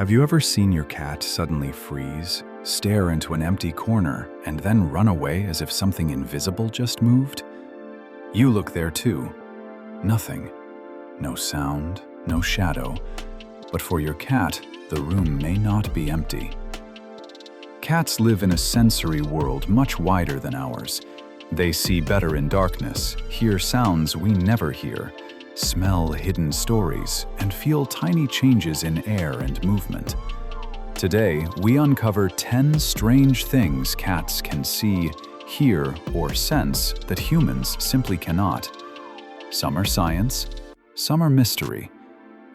Have you ever seen your cat suddenly freeze, stare into an empty corner, and then run away as if something invisible just moved? You look there too. Nothing. No sound, no shadow. But for your cat, the room may not be empty. Cats live in a sensory world much wider than ours. They see better in darkness, hear sounds we never hear, smell hidden stories, and feel tiny changes in air and movement. Today, we uncover 10 strange things cats can see, hear, or sense that humans simply cannot. Some are science, some are mystery,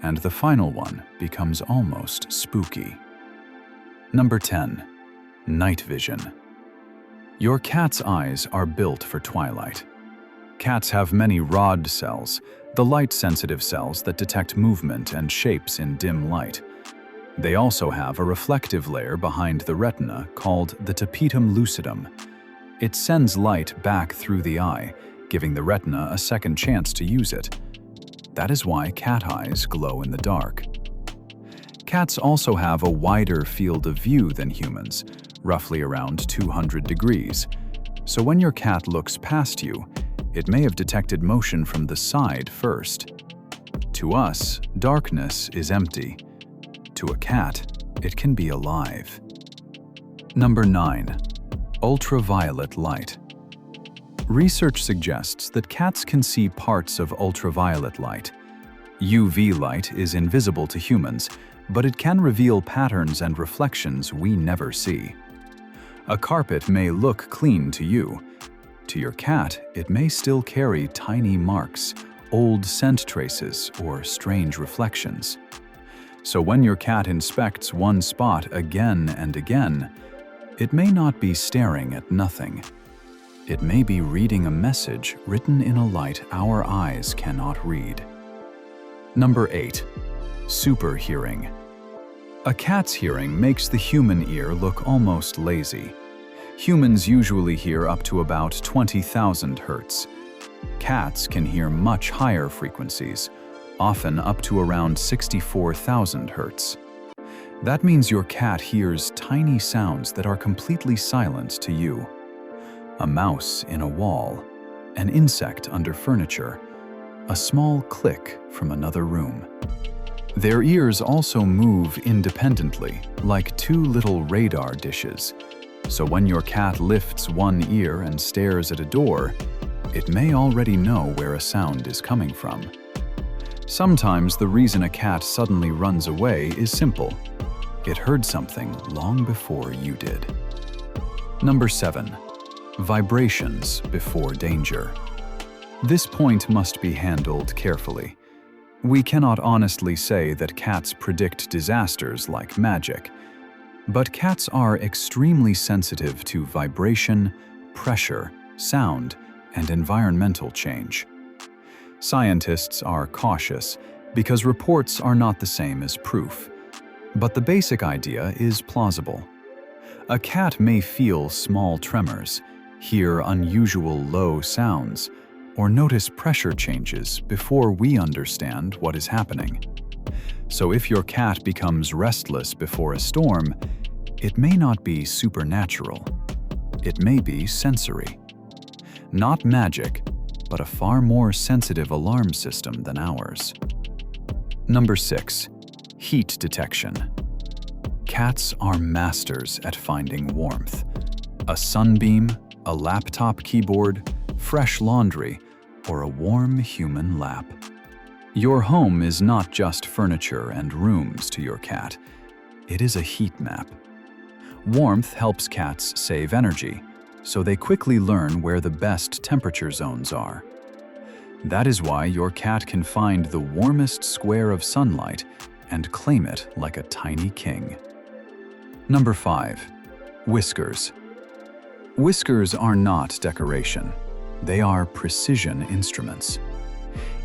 and the final one becomes almost spooky. Number 10. Night vision. Your cat's eyes are built for twilight. Cats have many rod cells, the light-sensitive cells that detect movement and shapes in dim light. They also have a reflective layer behind the retina called the tapetum lucidum. It sends light back through the eye, giving the retina a second chance to use it. That is why cat eyes glow in the dark. Cats also have a wider field of view than humans, roughly around 200 degrees. So when your cat looks past you, it may have detected motion from the side first. To us, darkness is empty. To a cat, it can be alive. Number 9. Ultraviolet light. Research suggests that cats can see parts of ultraviolet light. UV light is invisible to humans, but it can reveal patterns and reflections we never see. A carpet may look clean to you. To your cat, it may still carry tiny marks, old scent traces, or strange reflections. So when your cat inspects one spot again and again, it may not be staring at nothing. It may be reading a message written in a light our eyes cannot read. Number 8. Super hearing. A cat's hearing makes the human ear look almost lazy. Humans usually hear up to about 20,000 hertz. Cats can hear much higher frequencies, often up to around 64,000 hertz. That means your cat hears tiny sounds that are completely silent to you. A mouse in a wall, an insect under furniture, a small click from another room. Their ears also move independently, like two little radar dishes. So when your cat lifts one ear and stares at a door, it may already know where a sound is coming from. Sometimes the reason a cat suddenly runs away is simple. It heard something long before you did. Number 7. Vibrations before danger. This point must be handled carefully. We cannot honestly say that cats predict disasters like magic, but cats are extremely sensitive to vibration, pressure, sound, and environmental change. Scientists are cautious because reports are not the same as proof, but the basic idea is plausible. A cat may feel small tremors, hear unusual low sounds, or notice pressure changes before we understand what is happening. So if your cat becomes restless before a storm, it may not be supernatural. It may be sensory. Not magic, but a far more sensitive alarm system than ours. Number 6. Heat detection. Cats are masters at finding warmth. A sunbeam, a laptop keyboard, fresh laundry, or a warm human lap. Your home is not just furniture and rooms to your cat. It is a heat map. Warmth helps cats save energy, so they quickly learn where the best temperature zones are. That is why your cat can find the warmest square of sunlight and claim it like a tiny king. Number 5. Whiskers. Whiskers are not decoration. They are precision instruments.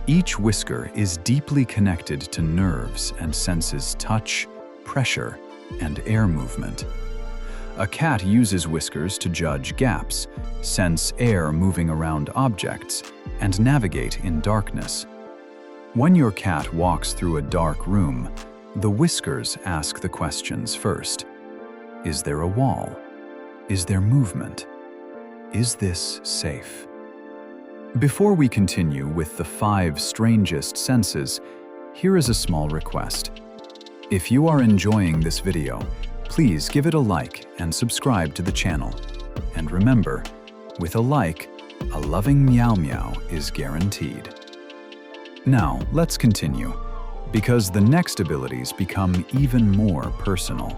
Each whisker is deeply connected to nerves and senses touch, pressure, and air movement. A cat uses whiskers to judge gaps, sense air moving around objects, and navigate in darkness. When your cat walks through a dark room, The whiskers ask the questions first. Is there a wall? Is there movement? Is this safe? Before we continue with the 5 strangest senses, here is a small request. If you are enjoying this video, please give it a like and subscribe to the channel. And remember, with a like, a loving meow meow is guaranteed. Now, let's continue, because the next abilities become even more personal.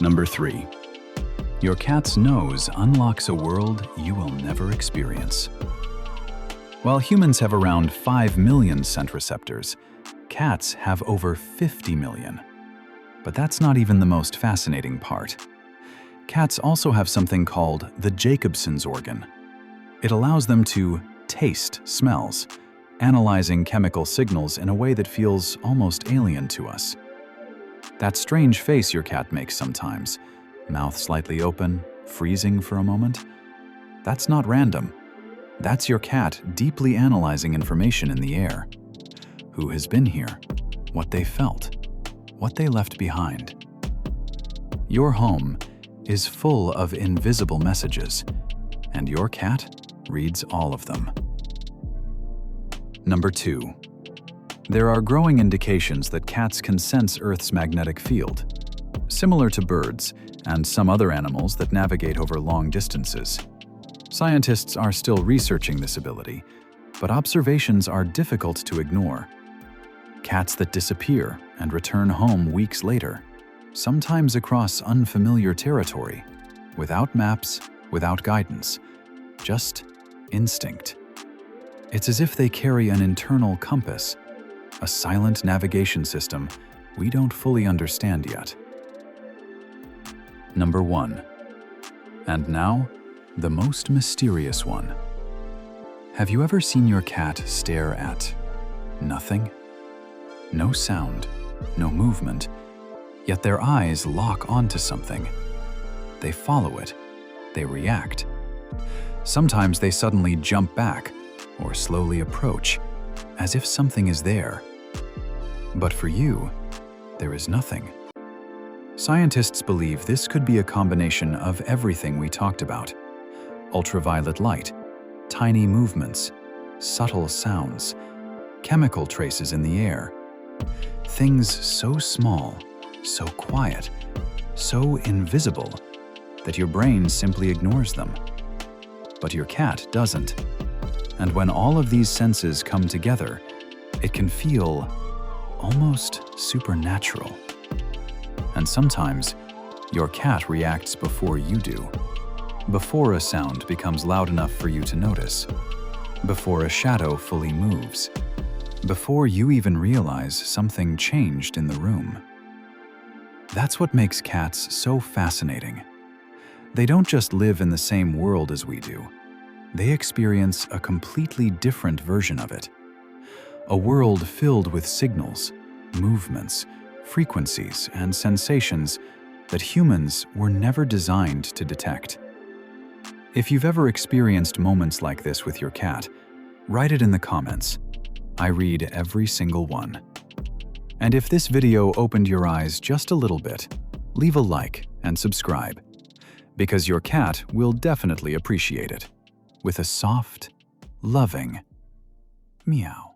Number 3. Your cat's nose unlocks a world you will never experience. While humans have around 5 million scent receptors, cats have over 50 million. But that's not even the most fascinating part. Cats also have something called the Jacobson's organ. It allows them to taste smells, analyzing chemical signals in a way that feels almost alien to us. That strange face your cat makes sometimes, mouth slightly open, freezing for a moment, that's not random. That's your cat deeply analyzing information in the air. Who has been here, what they felt, what they left behind. Your home is full of invisible messages, and your cat reads all of them. Number 2. There are growing indications that cats can sense Earth's magnetic field. Similar to birds and some other animals that navigate over long distances. Scientists are still researching this ability, but observations are difficult to ignore. Cats that disappear and return home weeks later, sometimes across unfamiliar territory, without maps, without guidance, just instinct. It's as if they carry an internal compass, a silent navigation system we don't fully understand yet. Number 1. And now, the most mysterious one. Have you ever seen your cat stare at nothing? No sound, no movement, yet their eyes lock onto something. They follow it, they react. Sometimes they suddenly jump back or slowly approach, as if something is there. But for you, there is nothing. Scientists believe this could be a combination of everything we talked about. Ultraviolet light, tiny movements, subtle sounds, chemical traces in the air. Things so small, so quiet, so invisible that your brain simply ignores them. But your cat doesn't. And when all of these senses come together, it can feel almost supernatural. And sometimes, your cat reacts before you do. Before a sound becomes loud enough for you to notice. Before a shadow fully moves. Before you even realize something changed in the room. That's what makes cats so fascinating. They don't just live in the same world as we do. They experience a completely different version of it. A world filled with signals, movements, frequencies, and sensations that humans were never designed to detect. If you've ever experienced moments like this with your cat, write it in the comments. I read every single one. And if this video opened your eyes just a little bit, leave a like and subscribe, because your cat will definitely appreciate it, with a soft, loving meow.